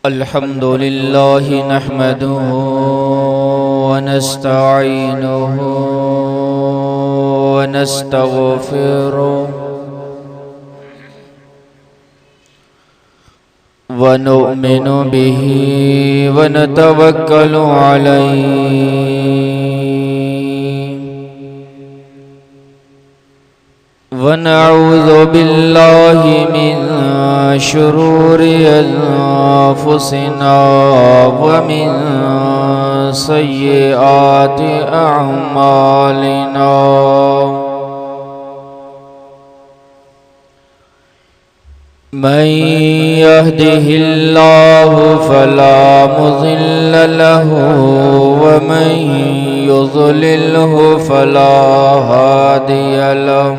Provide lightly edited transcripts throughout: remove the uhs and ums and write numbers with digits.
अल्हम्दुलिल्लाह नहमदुहु व नस्तईनुहु व नस्तगफिरुहु व नु'मिनु बिही व नतवक्कलु अलैहि व नऊज़ु बिल्लाहि मिन शुरूरि अन्फुसिना व मिन सय्यिआति अअमालिना मन यहदिहिल्लाहु फला मुज़िल्ल लहु व मन युज़लिल्हु फला हादिय लहु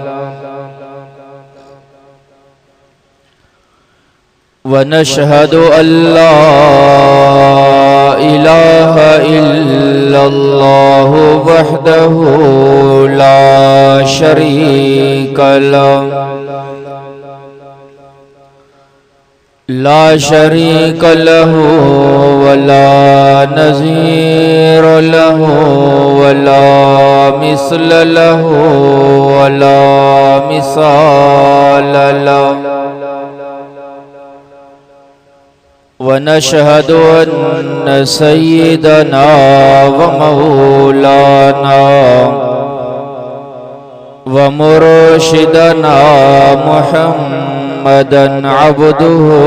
व नशहदु अल्ला इलाहा इल्लल्लाहु वहदहु ला शरीका लहु वला नज़ीर लहु वला मिस्ल लहु वला मिसाल लहु व नशहदु अन्न सय्यदना व मौलाना व मुर्शिदना मुहम्मदन अब्दुहु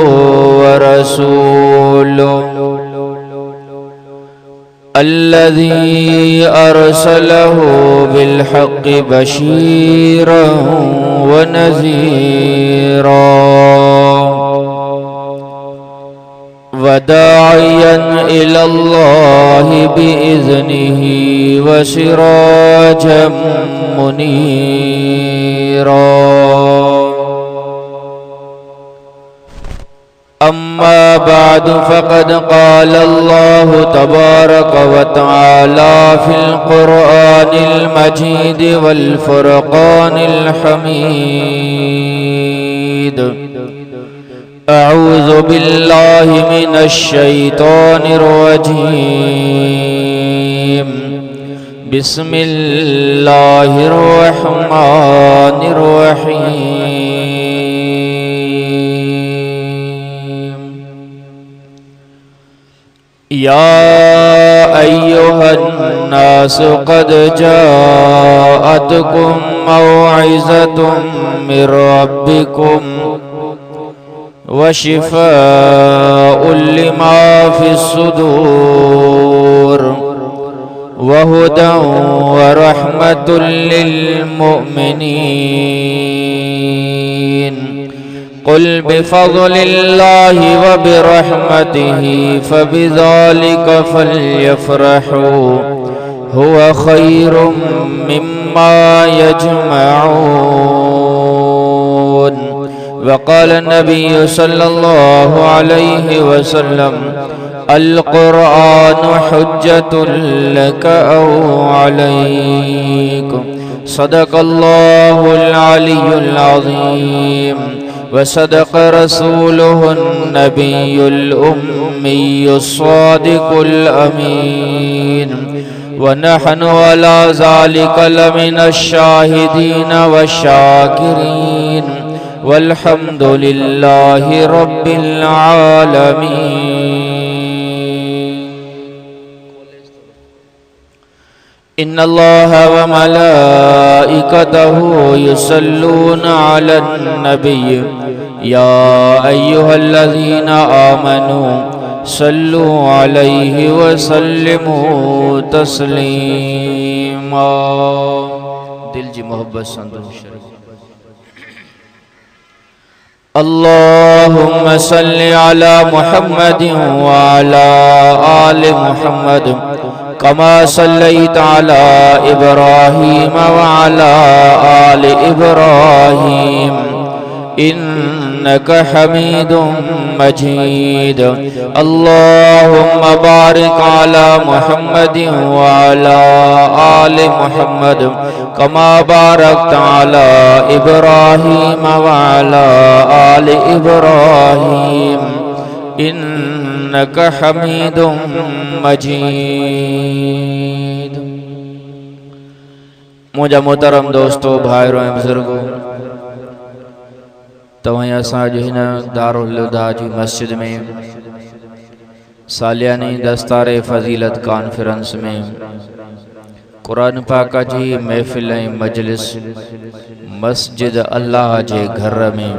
व रसूलुहु अल्लज़ी अरसलहु बिलहक़्क़ि बशीरन व नज़ीरा व दाइयन इलल्लाहि बिइज़्निहि व सिराजम मुनीरा अम्मा बाद फ़क़द क़ाल अल्लाहु तबारक व तआला फ़िल क़ुरआनिल मजीद वल फ़ुरक़ानिल हमीद अऊज़ु बिल्लाहि मिनश शैतानिर रजीम बिस्मिल्लाहिर रहमानिर रहीम या अय्युहन नासु क़द जाअतकुम मौइज़तुम मिर रब्बिकुम व शिफ़ाउल लिमा फ़िस्सुदूर व हुदन व रहमतुल लिल मुमिनीन क़ुल बिफ़ज़लिल्लाहि व बिरहमतिहि फ़बिज़ालिका फ़ल्यफ़रहू हुवा ख़ैरुम मिम्मा यजमऊन वक़ाल नबी सल्लल्लाहु अलैहि वसल्लम अल क़ुरआन हुज्जतुल लका औ अलैकुम सदक़ल्लाहुल अलियुल अज़ीम व सदक़ रसूलुहुन नबियुल उम्मियुस सादिक़ुल अमीन व नहनु अला ज़ालिका लमिनश शाहिदीन व शाकिरीन वल्हम्दुलिल्लाहि रब्बिल आलमीन इन्नल्लाह व मलाइकतहु युसल्लूना अलन नबिय्य या अय्युहल्लज़ीना आमनू सल्लु अलैहि व सल्लिमू तस्लीमा। दिल जी मोहब्बत संदूर शरीफ अल्लाहुम्मा सल्लि अला मुहम्मदिन व अला आलि मुहम्मद कमा सल्लैता अला इब्राहीम व अला आलि इब्राहीम इन्नका हमीदुम मजीद। अल्लाहुम्मा बारिक अला मुहम्मदिन व अला आलि मुहम्मद कमा बारकता अला इब्राहीम व अला आलि इब्राहीम इन्नका हमीदुम मजीद। मुझा मोहतरम दोस्तों, भाइयों ऐं बुजुर्गों, तव्हां असांजे हिन दारुल हुदा जी मस्जिद में सालियानी दस्तारे फजीलत कॉन्फ्रेंस में कुरान पाक जी महफिल ऐं मजलिस मस्जिद अल्लाह जे घर में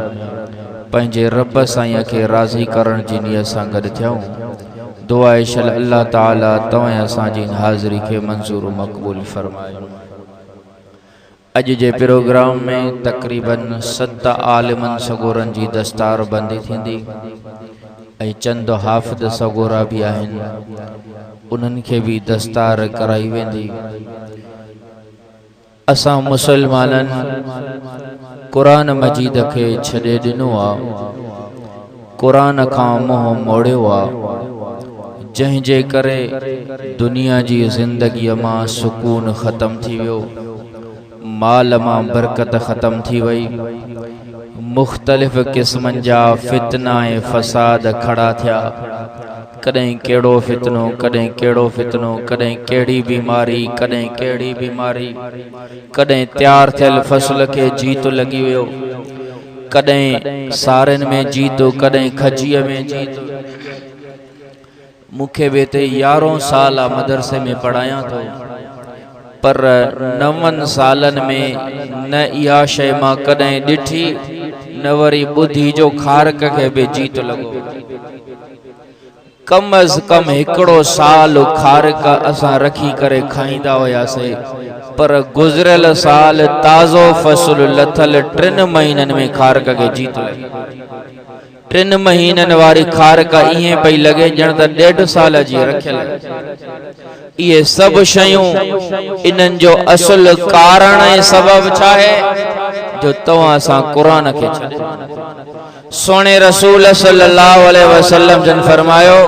पंहिंजे रब साईं खे राज़ी करण जी नियत सां गॾु थियूं। दुआ इशल अल्लाह ताला तव्हां असांजी हाज़िरी खे मंज़ूर मक़बूल फरमाए। अज जे प्रोग्राम में तकरीबन 7 आलिमन सगोरन जी दस्तार बंदी थींदी ऐं चंद हाफ़िज़ सगोरा भी आहिनि, उन्हनि खे भी दस्तार कराई वेंदी। असां मुसलमाननि कुरान मजीद के छॾे ॾिनो आहे, कुरान खां मुंहुं मोड़ियो आहे, जंहिंजे करे दुनिया जी ज़िंदगीअ मां सुकून ख़त्म थी वियो, माल मां बरकत ख़त्म थी वई, मुख़्तलिफ़ क़िस्मनि जा फितना ऐं फ़साद खड़ा थिया। कॾहिं कहिड़ो फितनो, कॾहिं कहिड़ो फितनो, कॾहिं कहिड़ी बीमारी, कॾहिं कहिड़ी बीमारी, कॾहिं तैयार थियल फसल खे जीतो लॻी वियो, कॾहिं सारनि में जीतो, कॾहिं खजीअ में जीतो। मूंखे बि हिते 11 साल मदरसे में पढ़ायां थो, पर 9 सालनि में न इहा शइ मां कॾहिं ॾिठी, न वरी ॿुधी जो खारक खे बि जीतो लॻो। कम अज़ कम 1 साल खारक असां रखी करे खाईंदा हुआसीं, पर गुज़रियल साल ताज़ो फसल लथल 3 महीननि में खारक खे जीतो लॻी। 3 महीननि वारी खारक ईअं पई लॻे ॼण त 1.5 साल जी रखियल। इहे सभु शयूं इन्हनि जो असुल कारण ऐं सबब छा आहे? जो तव्हां असां क़ुरान खे छॾे। सोने रसूल सल्लल्लाहु अलैहि वसल्लम जन फरमायो,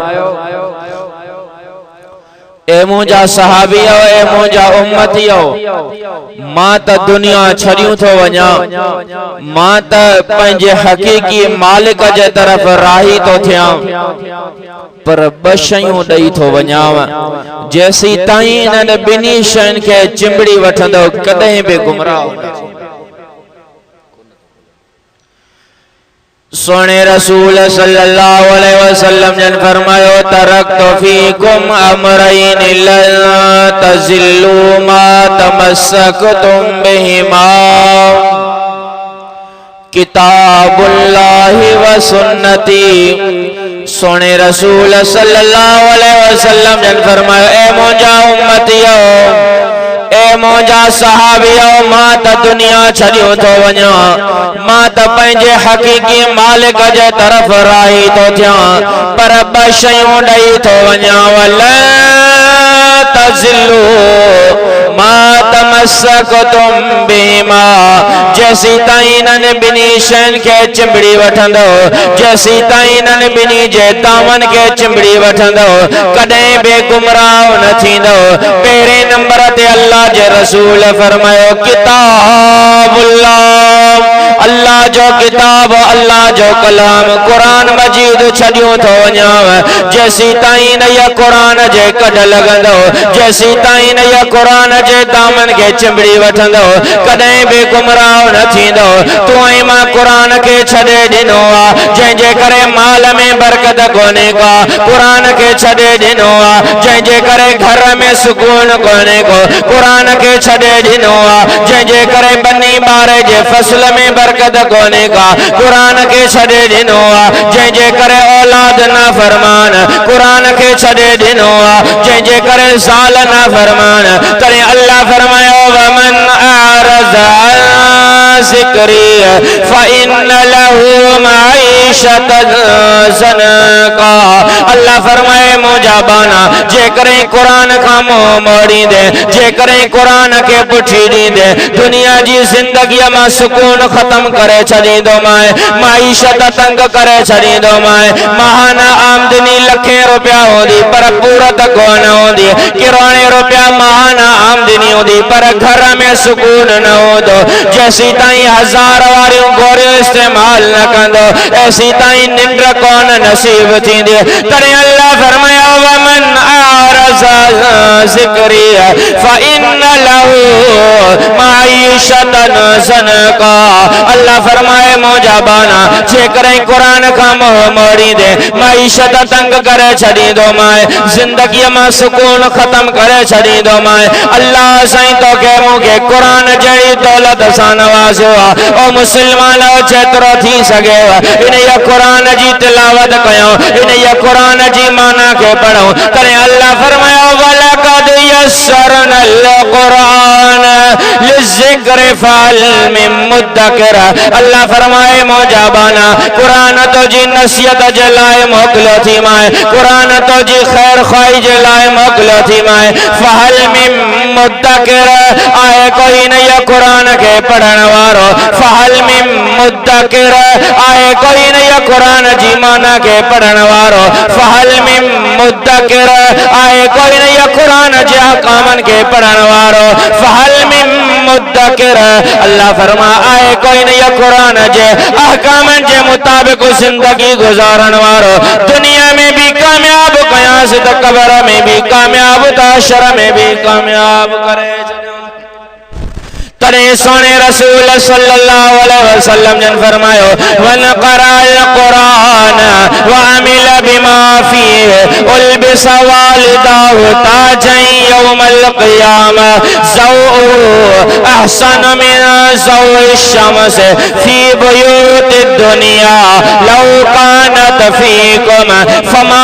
ए मुंहिंजा सहाबियो, ए मुंहिंजा उम्मतियो, मां त दुनिया छॾियूं थो वञा, मां त पंहिंजे हक़ीक़ी मालिक जे तरफ़ राही थो थियां, पर 2 शयूं ॾेई थो वञाव, जेसी ताईं इन्हनि ॿिन्ही शयुनि खे चिंबड़ी वठंदो कॾहिं बि गुमराह न थींदो। सोने रसूल सल्लल्लाहु अलैहि वसल्लम जन फरमायो, तरक्तु फीकुम अमरैन लन तज़िल्लू मा तमस्सकतुम बिहिमा, किताबुल्लाहि व सुन्नती। सोने रसूल सल्लल्लाहु अलैहि वसल्लम जन फरमायो, ए मुंहिंजा उम्मतियो, ए मुंहिंजा सहाबियो, मां त दुनिया छॾियो थो वञा, मां त पंहिंजे हक़ीक़ी मालिक जे तरफ़ राही थो थियां, पर 2 शयूं ॾेई थो वञा, वला तज़िल्लू मा तमस्सकतुम बिहिमा, जेसी ताईं इन्हनि ॿिन्ही शयुनि खे चिंबड़ी वठंदो, जेसी ताईं इन्हनि ॿिन्ही जे दामन खे चिंबड़ी वठंदो कॾहिं बि गुमराह न थींदो। पहिरें नंबर ते अल्लाह जे रसूल फरमायो, किताबुल्लाह, अल्लाह जो किताब, अल्लाह जो कलाम कुरान मजीद छॾियूं थो वञाव, जेसी ताईं न इहा कुरान जे कढ लॻंदो, जेसी ताईं न इहा कुरान जे दामन खे चिंबड़ी वठंदो कॾहिं बि गुमराह न थींदो। तूं ऐं मां कुरान खे छॾे ॾिनो आहे, जंहिंजे करे माल में बरकत कोन्हे का, कुरान खे छॾे ॾिनो आहे, जंहिंजे करे घर में सुकून कोन्हे को, कुरान खे छॾे ॾिनो आहे, जंहिंजे करे बनी ॿार जे फसल में बरकत कोन्हे का, कुरान खे छॾे ॾिनो आहे, जंहिंजे करे औलाद न फरमान, कुरान खे छॾे ॾिनो आहे, जंहिंजे करे ज़ाल न फरमान। तॾहिं अल्लाह फरमायो, वमन अअरज़ अन ज़िक्री फ़इन्न लहू मईशतन माईशतन ज़नका। अल्लाह फरमाए मुजाबाना जे करें कुरान का मुंह मोड़ी दे, जे करें कुरान के पुठी दी दे, दुनिया जी जिंदगी में सुकून खत्म करे छड़ी दो माए, माईशत तंग करे छड़ी दो माए। महाना आमदनी लखे रुपया होती पर पूरत कोन होती, किराने रुपया महाना आमदनी होती पर घर में सुकून न हो दो। जैसी ताई हजार वारी गोरियों इस्तेमाल न कंदो ऐसी ताई निंद्र कौन नसीब थी दे। तरे अल्लाह फरमाया वमन आरज़ा ज़िक्री फ़इन्न लहू माईशतन ज़नका। अल्लाह फरमाए मुजाबाना जे करें कुरान का मुंह मोड़ी दे, माईशत तंग करे छड़ी दो माए, जिंदगी में सुकून खत्म करे छड़ी दो माए। अल्लाह साईं तो के मुखे कुरान जड़ी दौलत सा नवाज़ो ओ मुसलमान जेतिरो थी सके इन ये कुरान जी तिलावत कयो, इन ये कुरान जी माना के पढ़ो। तरे अल्लाह फरमाया वलक़द यस्सरनल कुरान लिज़्ज़िक्रि फ़हल मिन मुद्दकिर। अल्लाह फरमाए मुजाबाना कुरान तो जी नसीहत जे लाए मोकलो थी माए, कुरान तो जी खैर ख्वाही जे लाए मोकलो थी माए। फ़हल मिन मुद्दकिर आए कोई नहीं कुरान के पढ़न वारो, फ़हल मिन मुद्दकिर आए कोई नहीं कुरान जी माना के पढ़न वारो, फ़हल मिन मुद्दकिर आए कोई नहीं कुरान जे अहकामन के पढ़न वारो, फ़हल मिन मुद्दकिर। अल्लाह फरमा आए कोई नहीं कुरान जे अहकामन जे मुताबिक जिंदगी गुजारन वारो। दुनिया में भी कामयाब कयास तो कब्र में भी कामयाब तो हश्र में भी कामयाब करे। तरे सोने रसूल सल्लल्लाहु अलैहि वसल्लम ने फरमायो वन क़राअल कुरान व अमिल बिमा फीह उल्बिस वालिदाहु ताजन यौमल क़ियामा ज़ौउ अहसन मिन ज़ौइ शम्स फी बुयूतिद दुनिया लौ कानत फीकुम फमा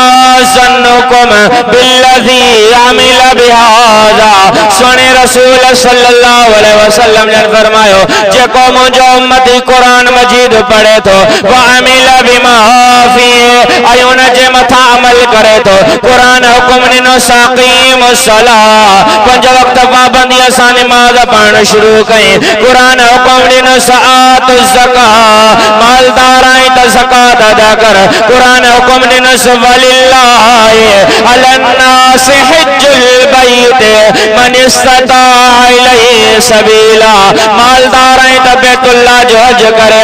ज़न्नुकुम बिल्लज़ी अमिल बिहाज़ा। सोने रसूल सल्लल्लाहु अलैहि वसल्लम ने फरमायो जे को मुझो उम्मती कुरान मजीद पढ़े तो वह अमिल बिमा फीह आयोन जे मथा अमल करे तो कुरान हुक्म दिनो साक़ीमुस सलाह पंज वक्त पाबंदी असां नमाज पढ़न शुरू कई। कुरान हुक्म दिनो सआतुज़ ज़कात मालदार आई तो ज़कात अदा कर। कुरान हुक्म दिनो वलिल्लाहि अलन्नासि हिज्जुल बैत मन इस्तता इलैहि सबीला मालदार आई तो बैतुल्लाह जो हज करे।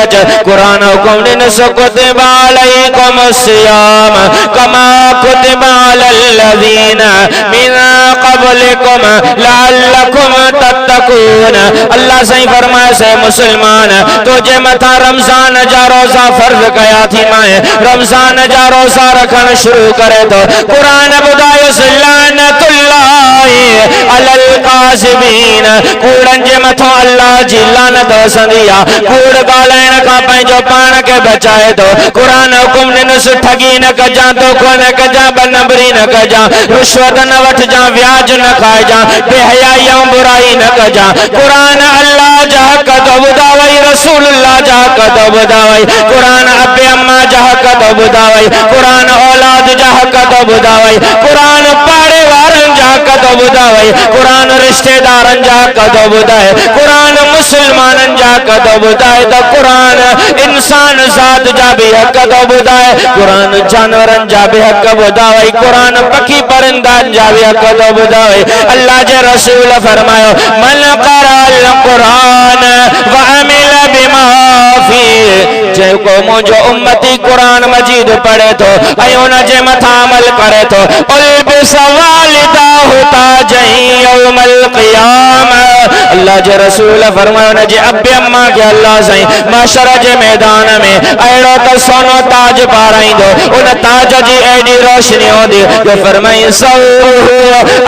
कुरान हुक्म दिन सो कुतिबा अलैकुमुस सियाम कमा कुतिबा अलल लज़ीना मिन क़ब्लिकुम लअल्लकुम तत्तकून। अल्लाह सही फरमाए से मुसलमान तुझे मथा रमजान जा रोजा फर्ज कया थी माए, रमजान जा रोजा रखन शुरू करे तो कुरान बुधायो लानतुल्लाहि अलल काज़िबीन कूड़न जे मथो अल्लाह जी लानत वसंदिया। कूड़ गालाइण का पंहिंजो पान के बचाए तो कुरान हुक्म दिनुस ठगी न कजा, धोखो न कजा, बनबरी न कजा, रुश्वत न वठ जा, व्याज न खाए जा, बेहयाई ऐं बुराई न कजा। कुरान अल्लाह जा हक तो ॿुधावई, रसूलुल्लाह जा हक तो ॿुधावई, कुरान अबे अम्मा जा हक तो ॿुधावई, कुरान औलाद जा हक तो ॿुधावई, कुरान पाड़े वारन जा हक तो ॿुधावई, कुरान रिश्तेदारन जा हक तो ॿुधाए, कुरान मुसलमानन जा हक तो ॿुधाए तो कुरान इंसान ज़ात जा भी हक तो ॿुधाए, कुरान जानवरन जा भी हक ॿुधावई, कुरान पखी परिंदन जा भी हक तो ॿुधाए। अल्लाह जे रसूल फरमायो मन क़राअल कुरान व अमिल बिमा फीह जेको मुझो उम्मती कुरान मजीद पढ़े तो ऐं उन जे मथा अमल करे तो उल्बिस वालिदाहु ताजन यौमल क़ियामा। अल्लाह जे रसूल फरमायो न जे अबे अम्मा के अल्लाह साईं महशर जे मैदान में अहिड़ो त सोनो ताज पाराईंदो, उन ताज जी एडी रोशनी होंदी जो फरमाई ज़ौउ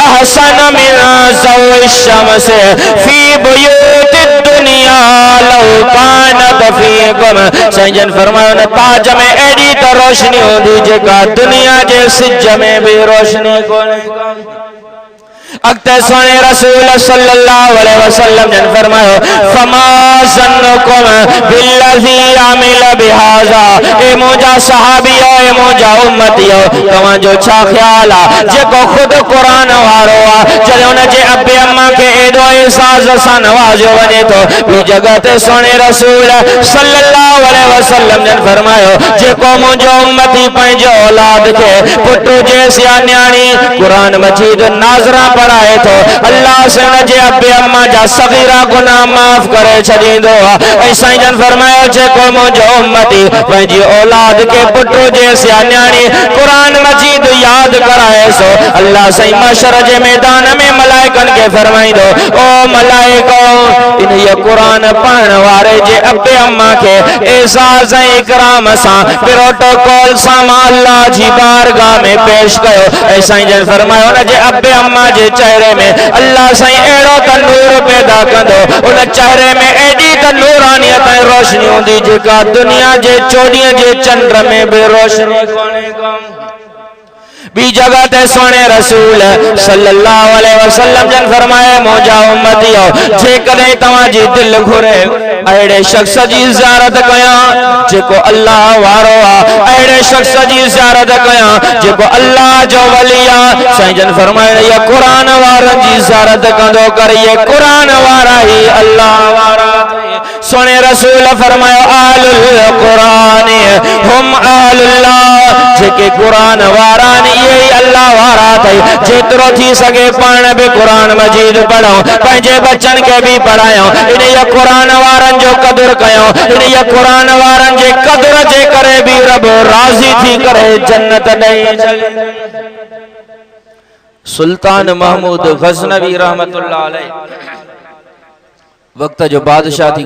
अहसन मिन ज़ौइ शम्स फी बुयूतिद दुनिया लौ कानत फीकुम। साईं जन फरमायो न ताज में एडी त रोशनी होंदी जेका दुनिया जे सिज में भी रोशनी कोन्हे। अगते सोने रसूल सल्लल्लाहु अलैहि वसल्लम ने फरमायो फमा ज़न्नुकुम बिल्लज़ी आमिल बिहाज़ा ए मोजा सहाबियो ए मोजा उम्मतियो तवा जो छा ख्याल आ जेको खुद कुरान वारो आ जदे उन जे अब्बे अम्मा के एडो एहसास सा नवाजो वने तो बी जगह ते सोने रसूल सल्लल्लाहु अलैहि वसल्लम ने फरमायो जेको मुजो उम्मती पंजो औलाद के पुटू जैसी न्याणी कुरान मजीद नाज़रा पढ़ाए तो अल्लाह से नजे अब्बे अम्मा जा सगीरा गुनाह माफ करे छदींदो ऐ साईं जन फरमायो जेको मुजो उम्मती पंहिंजी औलाद के पुटो जैसी न्याणी कुरान मजीद याद कराए सो अल्लाह साईं महशर जे मैदान में मलाइकन के फरमाइंदो ओ मलाइको इन ये कुरान पढ़न वारे जे अब्बे अम्मा के एजाज इकराम सा प्रोटोकॉल सा अल्लाह जी बारगाह में पेश कयो ऐ साईं जन फरमायो न जे अब्बे अम्मा जे चेहरे में अल्लाह साईं एड़ो त नूर पैदा कंदो उन चेहरे में एडी त नूरानियत ऐं रोशनी हुंदी जेका दुनिया जे चोॾीअ जे चंड में बि रोशनी कोन्हे कम बी जगह ते सोने रसूल सल्लल्लाहु अलैहि वसल्लम जन फरमाए मोजा उम्मतियो जे कदे तवा जी दिल घुरे अड़े शख्स जी ज़ियारत कया जेको अल्लाह वारो आ अड़े शख्स जी ज़ियारत कया जेको अल्लाह जो वली आ साईं जन फरमाए ये कुरान वारन जी ज़ियारत कंदो कर ये कुरान वारा ही अल्लाह वारा सोने रसूल फरमायो आलुल कुरान हम आलुल्लाह जेके कुरान वारा ये अल्लाह वारा थई जेतरो थी सके पाण भी कुरान मजीद पढ़ो पंहिंजे बच्चन के भी पढ़ायो इन ये कुरान वारन जो कदर कयो इन ये कुरान वारन जे कदर जे करे भी रब राजी थी करे जन्नत ॾेई छॾे सुल्तान महमूद गज़नवी रहमतुल्लाह अलैह वक्त जो बादशाह थी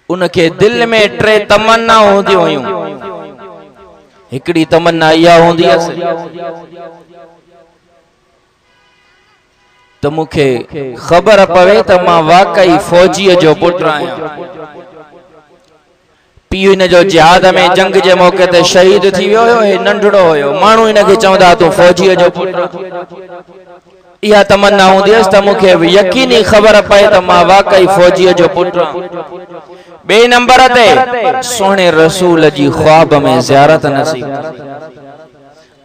उनके दिल में टे तमन्ना होंदी हुयूं हिकड़ी तमन्ना इहा होंदी तो मुखे खबर पवे तो मां वाकई फौजी जो पुट आहियां पीउ इन जो जिहाद में जंग जे मौके ते शहीद थी वियो हो नंढड़ो होयो माण्हू इन खे चवंदा तूं फौजी जो पुट इहा तमन्ना होंदी त मुखे यकीनी खबर पए त मां वाकई फौजी जो पुट बे नंबर ते सोने रसूल जी ख्वाब में ज़ियारत नसीब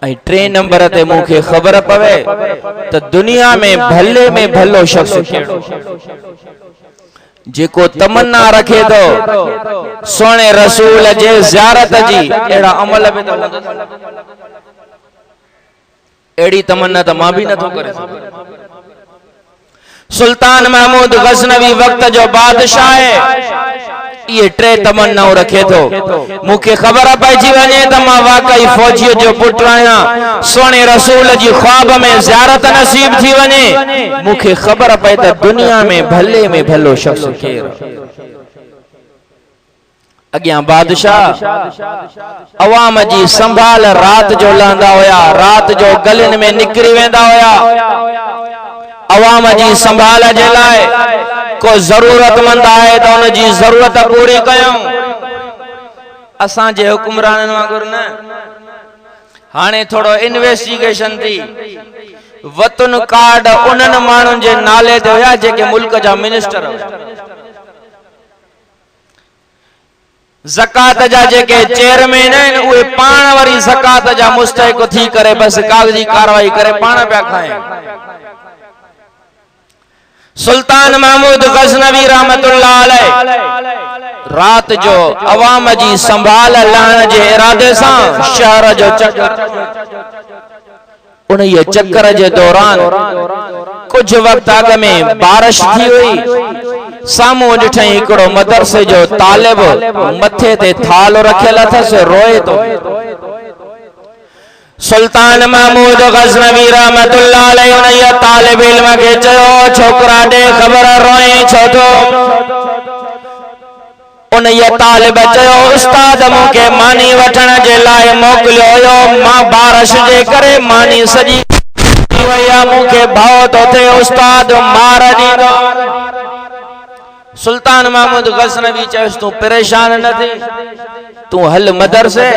ऐं टे नंबर ते मुखे खबर पवे त दुनिया में भलो शख्स केड़ो जेको तमन्ना रखे तो सोने रसूल जे ज़ियारत जी एड़ा अमल में तो एड़ी तमन्ना तो मां भी न तो करे सुल्तान महमूद गज़नवी वक्त जो बादशाह है ये टे तमन्नाओं रखे तो मुखे खबर पइजी वने त मां वाकई फौजी जो पुट आहियां सोने रसूल जी ख्वाब में ज़ियारत नसीब थी वने मुखे खबर पए त दुनिया में भलो शख्स केर अग्यां बादशाह अवाम जी संभाल रात जो लहंदा होया रात जो गलिन में निकरी वेंदा होया अवाम जी संभाल जे लाए को जरूरतमंद आए तो उन जी जरूरत पूरी कयूं असां जे हुकुमरानन वांगुर न हाने थोड़ो इन्वेस्टिगेशन थी वतन कार्ड उनन माण्हुनि जे नाले ते होया जेके मुल्क जा मिनिस्टर ज़कात जा जेके चेयरमैन आहिनि उहे पाण वरी ज़कात जा मुस्तहिक थी करे बस कागजी कार्रवाई करे पाण पिया खाइनि सुल्तान महमूद गज़नवी रहमतुल्लाह अलैह रात जो अवाम जी संभाल लहण जे इरादे सां शहर जो उन ये चक्कर जे दौरान कुछ वक्त अग में बारिश थी हुई सामू ॾिठई हिकड़ो मदरसे जो तालिब मथे ते थाल रखियल अथस रोए तो सुल्तान महमूद गज़नवी रहमतुल्लाह अलैह उन ये तालिब इल्म के चयो छोकरा दे खबर रोए छो तो उन ये तालिब चयो उस्ताद मुके मानी वठण जे लाए मोकलियो हो मां बारिश जे करे मानी सजी वया मुके भाव तो थे उस्ताद मार दींदो सुल्तान महमूद गज़नवी चयस तू परेशान न थी, तू हल मदरसे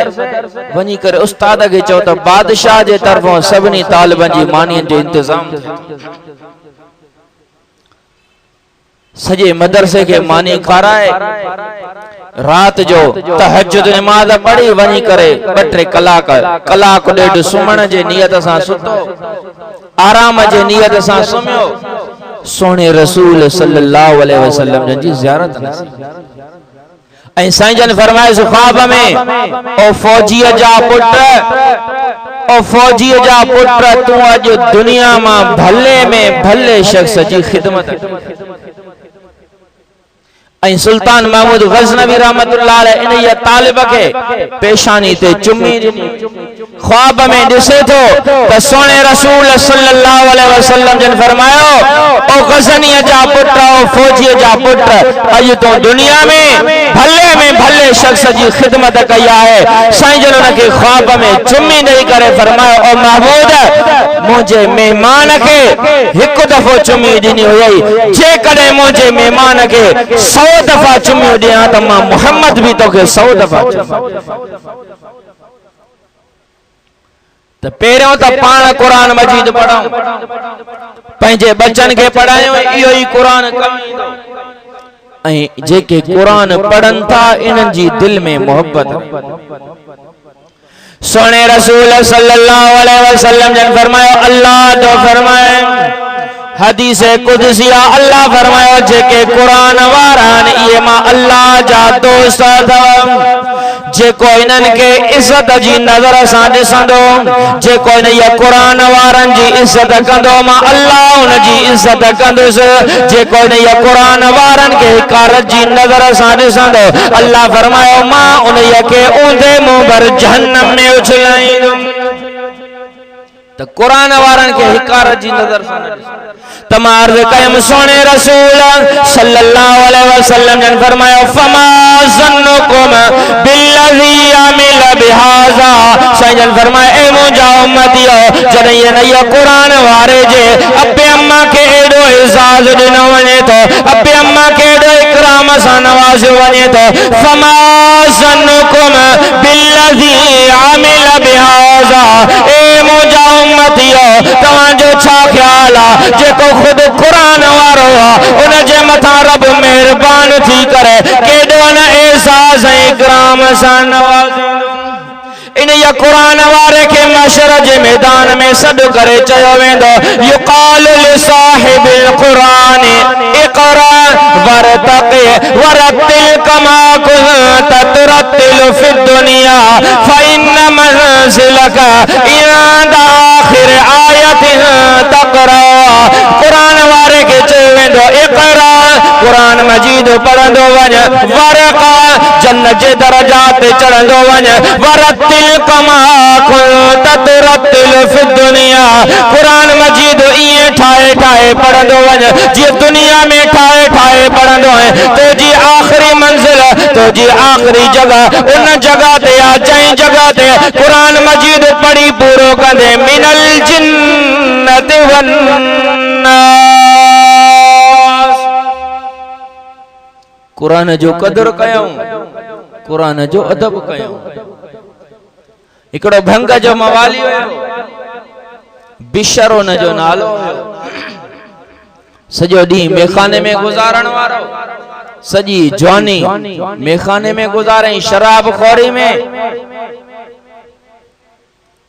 वनी करे उस्ताद के चो तो बादशाह जे तरफों सभनी तालिबन जी मानियन जो इंतजाम सजे मदरसे के मानी खाराए, रात जो तहज्जुद नमाज पढ़ी वनी करे 2-3 कलाक डेढ़ सुमण जे नियत सां सुतो, आराम जे नियत सां सुम्यो, सोने रसूल सल्लल्लाहु अलैहि वसल्लम जी ज़ियारत नसीब। ऐं साईं जन फरमाए ख्वाब में, ओ फौजीअ जा पुट तू अज दुनिया मां भले में भले शख्स जी खिदमत। ऐं सुल्तान महमूद गज़नवी रहमतुल्लाह अलैह इन या तालिब के पेशानी ते चुम्मी ॾिनी। ख्वाब में दिसे तो त सोने रसूल सल्लल्लाहु अलैहि वसल्लम जन फरमायो, ओ गज़नीअ जा पुट, ओ फौजीअ जा पुट, अज तो दुनिया में भले शख्स जी खिदमत कई है। साईं जन उनके ख्वाब में चुम्मी ॾेई करे फरमायो, ओ महमूद मुझे मेहमान के एक दफो चुम्मी ॾिनी हुई, जेकॾहिं मुझे मेहमान के 100 दफा चुम्मी ॾियां त मां मोहम्मद भी तोखे 100 दफा तो पहिरियों तो पाण कुरान मजीद पढ़ूं, पंहिंजे बच्चन के पढ़ायूं, इहो ई कुरान कम ईंदो। ऐं जेके कुरान पढ़न था इन्हनि जी दिल में मोहब्बत। सोने रसूल सल्लल्लाहु अलैहि वसल्लम जन फरमायो, अल्लाह तो फरमाए हदीस कुदसिया, अल्लाह फरमायो जेके कुरान वारान ये मां अल्लाह जा दोस्त अथव, जेको इन्हनि के इज्जत जी नज़र सां ॾिसंदो, जेको इन ये कुरान वारन जी इज्जत कंदो, मां अल्लाह उन जी इज्जत कंदुसि, जेको इन ये कुरान वारन के हिकारत जी नज़र सां ॾिसंदो, अल्लाह फरमायो मां उन के ऊंधे मुंह भर जहन्नम में उछलाईंदुमि। तो कुरान वारन के हिकारत जी नज़र सां तमार कयम सोने रसूल सल्लल्लाहु अलैहि वसल्लम जन फरमायो, फमा ज़न्नुकुम बिल्लज़ी अमिल बिहाज़ा। साईं जन फरमाए, ए मुंहिंजा उम्मतियो, जॾहिं ये कुरान वारे जे अब्बे अम्मा के एॾो इज़ाज़ ॾिनो वञे थो, अब्बे अम्मा के एॾो इकराम सां नवाज़ियो वञे थो, फमा ज़न्नुकुम बिल्लज़ी अमिल बिहाज़ा। ए मुंहिंजा उम्मतियो, तव्हांजो छा ख्याल आहे जेको खुद कुरान वारो आहे उन जे मथां रब मेहरबान थी करे केॾो न एज़ाज़ ऐं इकराम सां नवाज़े। इन या कुरान वारे के मशर जे मैदान में सॾु करे चयो वेंदो, युक़ाल लिसाहिबिल कुरान इक़रा वरतक़ि वरतिल कमा कुन्त तुरतिल फिद दुनिया फ़इन्न मंज़िलक इंद आखिर आयतिन तक़रा। कुरान वारे के चयो वेंदो, इक़रा कुरान मजीद पढ़ंदो वञ, वरक़ा जन्नत जे दरजात ते चढ़ंदो वञ, वरतिल कमा कुन्त तुरतिल फिद दुनिया। कुरान मजीद इए ठाए ठाए पढ़ंदो वञ जीअं दुनिया में ठाए ठाए पढ़ंदो है। तो जी आखिरी मंजिल, तो जी आखिरी जगह उन जगह ते आ जंहिं जगह ते कुरान मजीद पढ़ी पूरो कंदे मिनल जिन्नति वन्नास। कुरान जो कदर कयूं, कुरान जो अदब कयूं। हिकिड़ो भंग जो मवाली हुयो, बिशर उन जो नालो हुयो, सॼो ॾींहुं मेखाने में गुज़ारण वारो, सॼी जवानी मेखाने में गुज़ारई, शराब खोरी में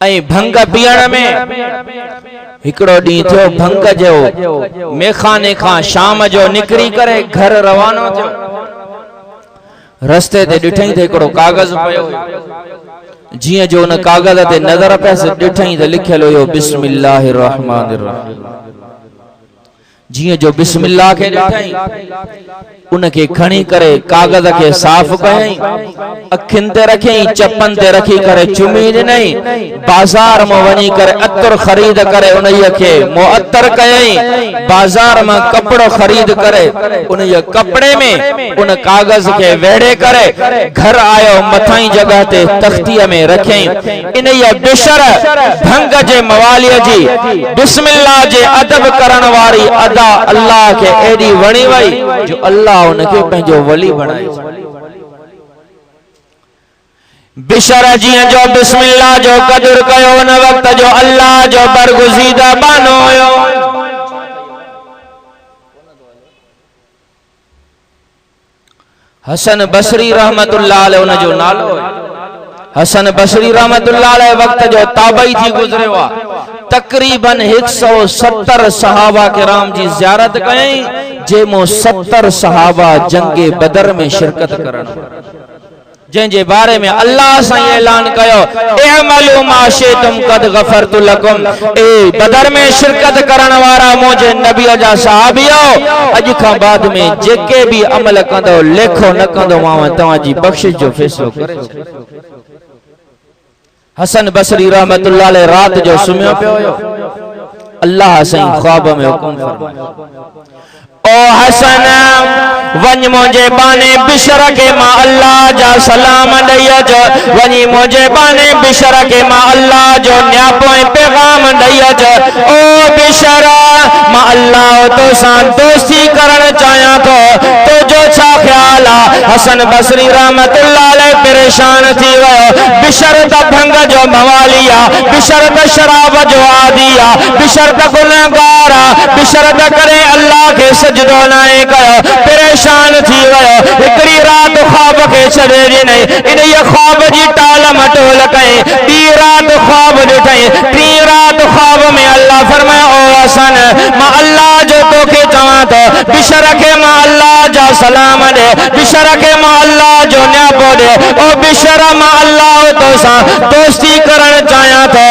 ऐं भंग पीअण में। हिकिड़ो ॾींहुं थियो भंग जो, मेखाने खां शाम जो निकिरी करे घर रवानो थियो। रस्ते ते ॾिठई त हिकिड़ो कागज़ पियो हुयो, जियां जो उन कागज़ ते नज़र पियसि ॾिठई त लिखियल हुयो बिस्मिल्लाहिर रहमानिर रहीम। जियां जो बिस्मिल्लाह के ॾिठई, उनके खणी करे कागज़ के साफ़ कयई, अखियुनि ते रखियई, चपन ते रखी करे चुमी ॾिनई, बाज़ार में वञी करे अतर ख़रीद करे उनईअ खे मुअत्तर कयई, बाज़ार में कपड़ो ख़रीद करे उन कपड़े में उन कागज़ के वेड़े करे घर आयो, मथाई जगह ते तख्तीअ में रखियई। इन बिशर भंग जे मवालीअ जी बिस्मिल्लाह जे अदब करण वारी अदा अता अल्लाह के एडी वणी वई जो अल्लाह उनके पंहिंजो वली बनाई। बिशर जियां जो बिस्मिल्लाह जो कदुर कयो उन वक्त जो अल्लाह जो बरगुज़ीदा बानो हुयो। हसन बसरी रहमतुल्लाह अलैह उन जो नालो। हसन बसरी रहमतुल्लाह अलैह वक्त जो ताबई थी गुजरे हुआ तकरीबन 170 सहाबा किराम जी ज़ियारत कई जेमो 70 सहाबा जंगे बदर में शिरकत करन जंहिंजे बारे में अल्लाह से ऐलान कयो इअमलू मा शिअतुम कद गफरतु लकुम। ए बदर में शिरकत करण वारा मुझे नबी जा सहाबियो अज का बाद में जेके भी अमल कंदो लेखो न कंदो मां तवा जी बख्शिश जो फैसलो करे। हसन बसरी रहमतुल्लाह अलैह रात जो सुम्यो पियो हो अल्लाह से ख्वाब में हुक्म फरमायो ओ हसन वञ मुझे बाने बिशर के मां अल्लाह जा सलाम ॾई अच। वञी मुझे बाने बिशर के मां अल्लाह जो न्यापो पैगाम ॾई अच। ओ बिशर मां अल्लाह तो सां दोस्ती करण चाहियां तो जो छा ख्याल आ। हसन बसरी रहमतुल्लाह अलैह परेशान थी वियो। बिशर त भंग जो मवाली आ, बिशर त शराब जो आदी आ, बिशर त गुनहगार आ, बिशर त करे अल्लाह के सजदो नाए कयो। परेशान थी वियो। हिकड़ी रात ख्वाब के छड़े ॾिनई इन ये ख्वाब जी टाल मटोल कई। ॿी रात ख्वाब ॾिठई। टी रात ख्वाब में अल्लाह फरमायो ओ हसन मां अल्लाह जो तोखे चवां तो बिशर के मां अल्लाह जा सलाम दे, बिशर के मां अल्लाह जो न्यापो दे। ओ बिशर मां अल्लाह तो सां दोस्ती करण चाहियां तो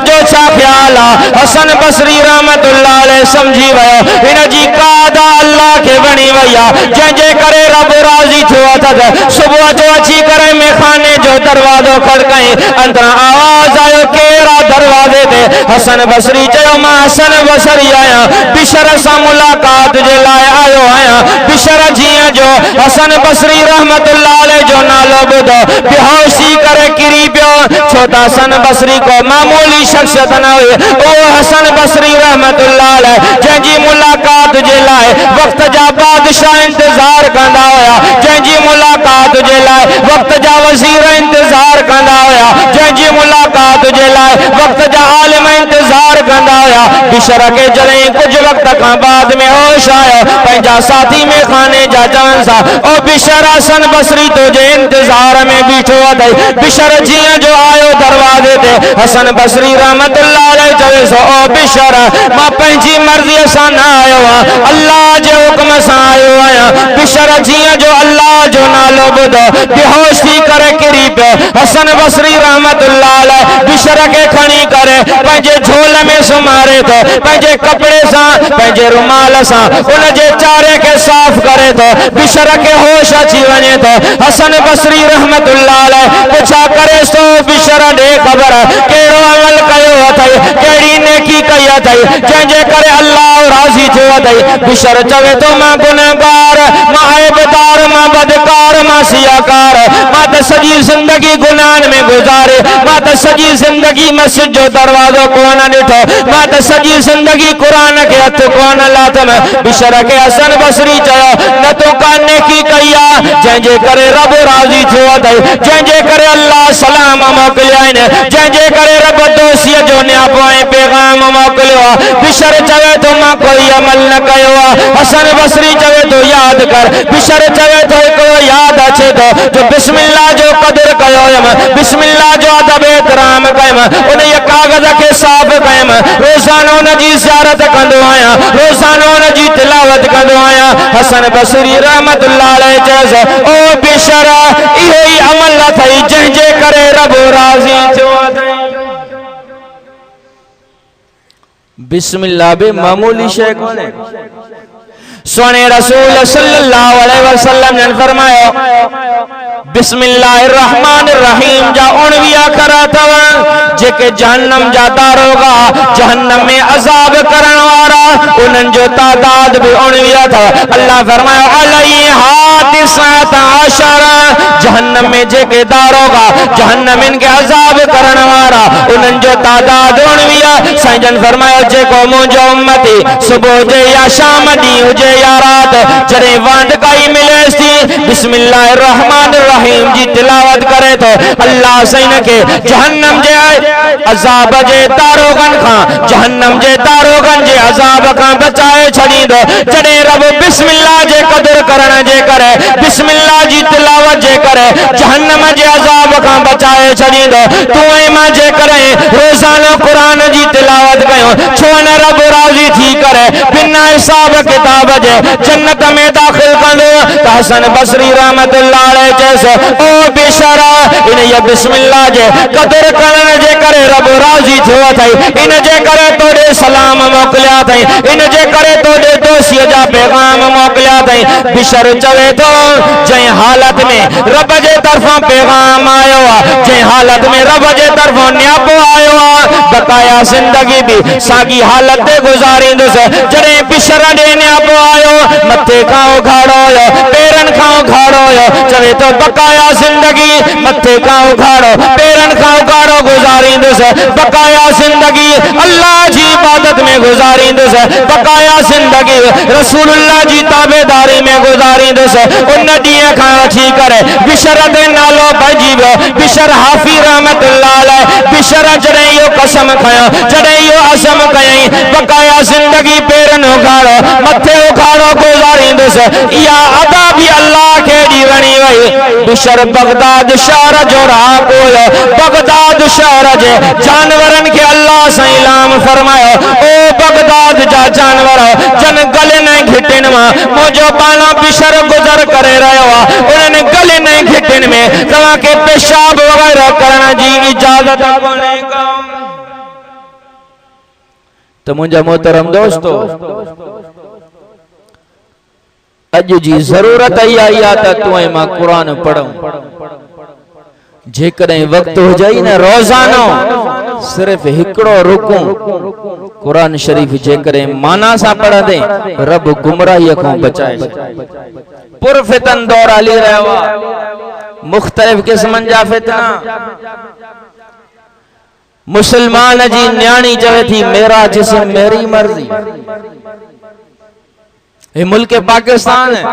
जो छा ख्याल आ। हसन बसरी रहमतुल्लाह अलैह समझी वियो इन जी कादा अल्लाह के वणी वई आ जंहिंजे करे रब राज़ी थियो अथसि। सुबुह जो अची करे मेखाने जो दरवाजो खड़काई। अंदरां आवाज आयो केरा दरवाजे ते। हसन बसरी चयो मां हसन बसरी आया बिशर सां मुलाकात जे लाइ आयो आया। बिशर जियां जो हसन बसरी रहमतुल्लाह अलैह जो नालो ॿुधो बेहोशी करे किरी पियो छो त हसन बसरी को मामूली शख्सियत न हुई। ओ हसन बसरी रहमतुल्लाह अलैह जंहिंजी मुलाकात जे लाइ वक्त जा बादशाह इंतजार कंदा हुया, जंहिंजी मुलाकात जे लाइ वक्त जा वज़ीर इंतजार कंदा हुया, जंहिंजी मुलाकात जे लाइ वक्त जा आलिम इंतजार कंदा हुया। बिशर के जॾहिं कुछ वक्त खां बाद में होश आयो पंहिंजा साथी में खाने जा चवनि सा ओ बिशर हसन बसरी तो जे इंतजार में बीठो अथई। बिशर जियां जो आयो दरवाजे ते हसन बसरी रहमतुल्लाह अलैह चवे सो ओ बिशर मां पंहिंजी मर्ज़ीअ सां न आयो आ अल्लाह जे हुक्म सां आयो आया। बिशर जियां जो अल्लाह जो नालो ॿुधो बेहोश थी करे किरी पियो। हसन बसरी रहमतुल्लाह अलैह बिशर के खणी करे पंहिंजे झोल में सुमारे तो पंहिंजे कपड़े सां पंहिंजे रुमाल सां उन जे चारे के साफ करे तो बिशर के होश अची वञे तो। हसन बसरी रहमतुल्लाह अलैह पुछा करे सो बिशर ॾे ख़बर कहिड़ो अमल कयो अथई, कहिड़ी नेकी कई अथई जंहिंजे करे अल्लाह राज़ी थियो अथई। बिशर चवे तो मां गुनहगार मां ऐबदार मां बदकार मां सियाकार मां त सॼी ज़िंदगी गुनाहनि में गुज़ारे, मां त सॼी ज़िंदगी मस्जिद जो दरवाज़ो कोन ॾिठो, मां त सॼी ज़िंदगी क़ुरान के हथ कोन लाथम। बिशर के हसन बसरी चयो न तो का नेकी कई आ जंहिंजे करे रब राज़ी थियो अथई, जंहिंजे करे अल्लाह सलाम मोकिलिया आहिनि, जंहिंजे करे रब दोस्तीअ जो न्यापो ऐं पैगाम मोकिलियो आ। बिशर चवे तो मां कोई अमल न कयो आ। हसन बसरी चवे तो याद कर। बिशर चवे तो हिकिड़ो याद अचे तो जो बिस्मिल्लाह जो कदुर कयो हुयमि, बिस्मिल्लाह जो अदब एहतराम कयमि, उन ये कागज़ के साफ़ कयमि, रोज़ाना उन जी ज़ियारत कंदो आहियां, रोज़ाना उन जी तिलावत कंदो आहियां। हसन बसरी रहमतुल्लाह अलैह चयोसि ओ बिशर इहो ई अमल अथई जंहिंजे करे रब राज़ी थियो अथई। बिस्मिल्लाह बि मामूली शइ कोन्हे। सोने रसूल सल्लल्लाहु अलैहि वसल्लम ने फरमायो बिस्मिल्लाहिर्रहमानिर्रहीम जा 19 अखर अथव जेके जहन्नम जा दारोगा जहन्नम में अज़ाब करण वारा उन्हनि जो तादाद भी 19 अथव। अल्लाह फरमायो अलैहा 19 जहन्नम में जेके जे दारोगा जहन्नम इनके अजाब करण वारा उन्हनि जो तादाद उणवीह साईं जन फरमायो जेको मुंहिंजो उम्मती सुबुह जे या शाम ॾींहुं हुजे या राति जॾहिं वांड काई मिलेसि थी बिस्मिल्लाहिर रहमानिर रहीम जी तिलावत करे तो अल्लाह सईन के जहन्नम जे अजाब जे दारोगन खां जहन्नम जे दारोगन जे अजाब खां बचाए छॾींदो जॾहिं रब बिस्मिल्लाह जे क़दर करण जे करे बिस्मिल्लाह जी तिलावत जे करे जहन्नम जे अजाब खां बचाए छॾींदो तूं ऐं मां जे करे रोज़ानो क़ुरान जी तिलावत कयो छो न रब राज़ी थी करे बिना हिसाब किताब जे जन्नत में दाखिल कंदो त हसन बसरी रहमतुल्लाह अलैह चएसि ओ बेशरा इन ये बिस्मिल्लाह जे क़दर करण जे करे रब राज़ी थियो अथई इन जे करे तोड़े सलाम मोकिलिया अथई इन जे करे तोड़े दोषीअ जा पैगाम मोकिलिया अथई बिशर चवे तो जंहिं हालत में रब जे तरफां पैगाम आयो आहे जंहिं हालत में रब जे तरफां न्यापो आयो आहे बकाया ज़िंदगी भी साॻी हालत ते गुज़ारींदुसि जॾहिं बिशर ॾे न्यापो आयो मथे खां उघाड़ो हुयो पेरनि खां उघाड़ो हुयो चवे तो बकाया ज़िंदगी मथे खां उघाड़ो पेरनि खां उघाड़ो गुज़ारींदुसि बकाया ज़िंदगी अल्लाह जी इबादत में गुज़ारींदुसि बकाया ज़िंदगी रसूलुल्लाह जी ताबेदारी में गुज़ारींदुसि उन ॾींहं खां वठी करे बिशर ते नालो पइजी वियो बिशर हाफ़ी रहमतुल्लाह अलैह बिशर जॾहिं इहो कसम खयो जॾहिं इहो असम कयईं बकाया ज़िंदगी पेरनि उघाड़ो मथे उघाड़ो गुज़ारींदुसि इहा अदा भी अल्लाह खे ॾी वणी वई बिशर बगदाद शहर जो रहाको हुयो बगदाद शहर जे जानवरनि खे अल्लाह सां इलाम फरमायो ओ बगदाद जा जानवर जन गलनि ऐं घिटिन मां मुंहिंजो पाणो बिशर गुज़र करे रहियो आहे उन्हनि गलनि ऐं घिटिन में तव्हांखे पेशाब वग़ैरह करण जी इजाज़त कोन्हे तो मुझे मोहतरम दोस्तों अज जी जरूरत आई आ त तू मां कुरान पढ़ूं जेकॾहिं वक्त हो जाई न रोजानो सिर्फ हिकड़ो रुकूं कुरान शरीफ जेकॾहिं माना सां पढ़ंदे रब गुमराही खां बचाए पुरफितन दौर हली रहियो आहे मुख्तलिफ किस्मनि जा फितना मुसलमान जी न्याणी चवे थी मेरा जिस्म मेरी मर्जी ये मुल्क पाकिस्तान है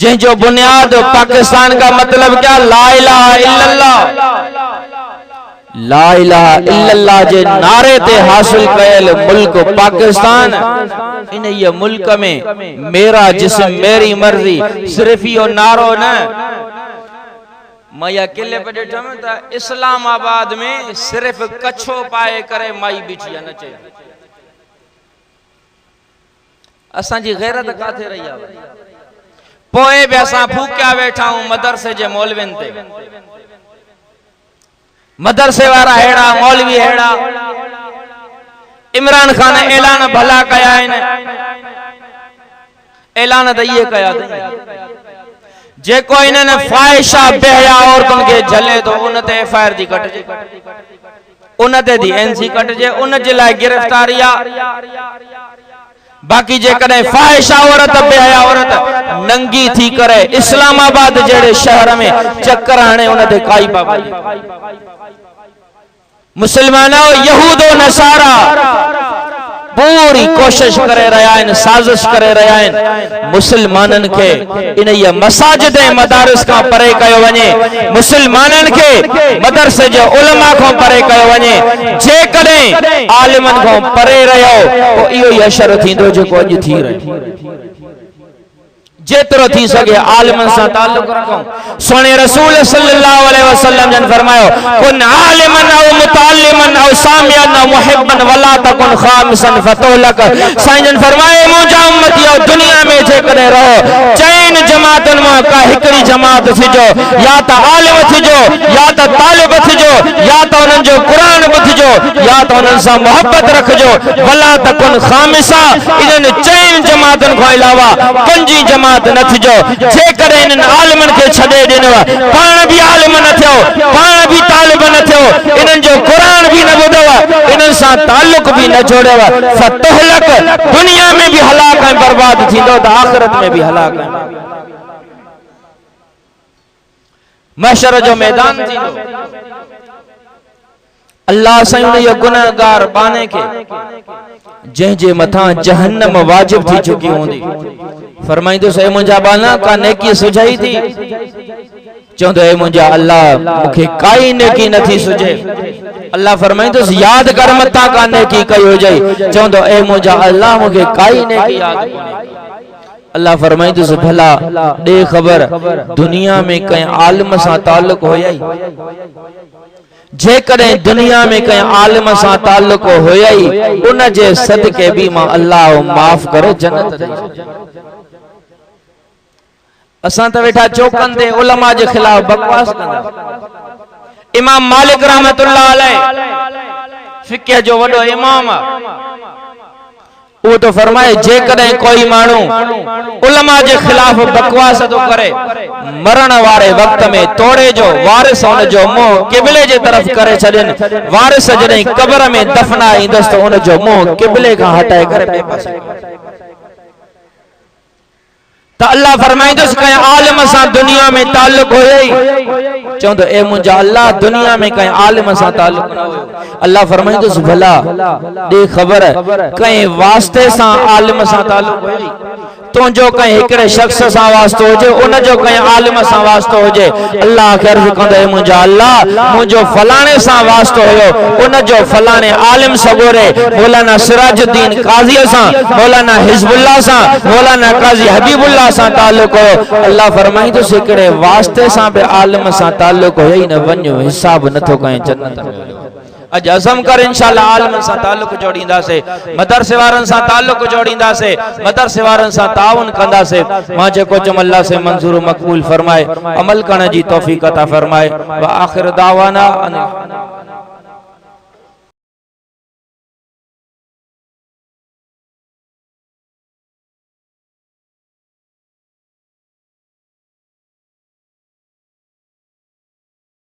जिसजो बुनियाद पाकिस्तान का मतलब क्या ला इलाहा इल्लल्लाह जे नारे ते हासिल कयल मुल्क पाकिस्तान इन ये मुल्क में मेरा जिस्म मेरी मर्जी सिर्फ यो नारो न मैं अकेले पे ॾिठमि त इस्लामाबाद में सिर्फ कच्छो पाए करे माई बिठी नचे असां जी गैरत काथे रही आहे पोए भी असां फूकिया वेठा हूं मदरसे जे मौलविन ते मदरसे वारा हेड़ा मौलवी हेड़ा इमरान खान ऐलान भला कया आहिनि ऐलान त इहे कया जेको इन्हनि फाहिशा बेहया औरतुनि खे झले तो उन ते एफआईआर दी कटजे उन ते दी एनसी कटजे उन जे लाइ गिरफ्तारी बाकी जेकॾहिं फाहिशा औरत बेहया औरत नंगी थी करे इस्लामाबाद जहिड़े शहर में चक्कर हणे उन ते काई पाबंदी मुसलमानो यहूदो नसारा पूरी कोशिश करे रहा है साजिश करे रहा है मुसलमानन के इन ये मसाजिद मदारिस का परे कयो वने मुसलमानन के मदरसे जो उलमा को परे कयो वने जे कदे आलिमन को परे रहो तो इयो ही असर थींदो जेको अज थी रहे जेतरो थी सके आलिमन से ताल्लुक रखो सोने रसूल सल्लल्लाहु अलैहि वसल्लम जन फरमायो कुन आलिमन औ मुताल्लिमन औ सामियन औ मुहिब्बन वला तकुन खामिसन फतुलक साईं जन फरमाए मुजा उम्मतियो दुनिया में जे करे रहो चैन जमातन में का हिकड़ी जमात थिजो या त आलिम थिजो या त तालिब थिजो या त उनन जो कुरान बुझजो या त उनन से मोहब्बत रखजो वला तकुन खामिसा इनन चैन जमातन को अलावा पंजी जमात न थिजो जे करे इन आलिमन के छडे दिनो पाण भी आलिम न थियो पाण भी तालिब न थियो इनन जो कुरान भी न बुधो इनन सा ताल्लुक भी न जोड़े फतहलक दुनिया में भी हलाक है बर्बाद थिंदो त आखिरत में भी हलाक है महशर जो मैदान थींदो अल्लाह साईं उन गुनहगार बाने के जंहिंजे मथां जहन्नम वाजिब थी चुकी होंदी फरमाइंदो से मुंहिंजा बाना का नेकी सुझाई थी चवंदो ए मुंहिंजा अल्लाह मूंखे काई नेकी नथी सुझे अल्लाह फरमाइंदो याद कर मथा का नेकी कई हुजे चवंदो ए मुंहिंजा अल्लाह मूंखे काई नेकी याद कोन्हे अल्लाह फरमाइंदो भला दे खबर दुनिया में कंहिं आलिम सां ताल्लुक होयाई जेकॾहिं दुनिया में कंहिं आलिम सां ताल्लुक होयाई उन जे सदके भी मां अल्लाह माफ करे जन्नत ॾेई असां त वेठा चौकन ते उलमा जे खिलाफ बकवास कंदा इमाम मालिक रहमतुल्लाह अलैह फिक़ह जो वडो इमाम वो तो फरमाए जेकॾहिं कोई मानू उलमा के खिलाफ बकवास तो करे मरण वाले वक्त में तोड़े जो वारिस उन जो मुंह किबले जे तरफ करे छडन वारिस जडे कब्र में दफना इंदस तो उन जो मुंह किबले का हटाए करे बे पासे तो अल्लाह फरमाइंदस कहीं आलिम सां दुनिया में ताल्लुक होई चवंदो ए मुंहिंजा अल्लाह दुनिया में कहीं आलिम सां ताल्लुक न हुयो अल्लाह फरमाइंदस भला दे खबर कहीं वास्ते सां आलिम सां ताल्लुक होई तुंहिंजो कहीं हिकड़े शख्स सां वास्तो हुजे उन जो कहीं आलिम सां वास्तो हुजे अल्लाह खे अर्ज़ कंदो ए मुंहिंजा अल्लाह मुंहिंजो फलाणे सां वास्तो हुयो उन जो फलाणे आलिम सगोरे मौलाना सिराजुद्दीन काज़ी सां मौलाना हिज़बुल्लाह सां मौलाना काज़ी हबीबुल्लाह सां ताल्लुक हो अल्लाह फरमाइंदो हिकड़े वास्ते सां बि आलिम सां ताल्लुक होई न वञो हिसाब नथो कहीं जन्नत में अज अज़म कर इंशाअल्लाह आलिम सां ताल्लुक जोड़ींदासे मदरसे वारन सां ताल्लुक जोड़ींदासे मदरसे वारन सां ताउन कंदासे मां जेको चम अल्लाह से मंजूर मकबूल फरमाए अमल करण जी तौफीक अता फरमाए व आखिर दावाना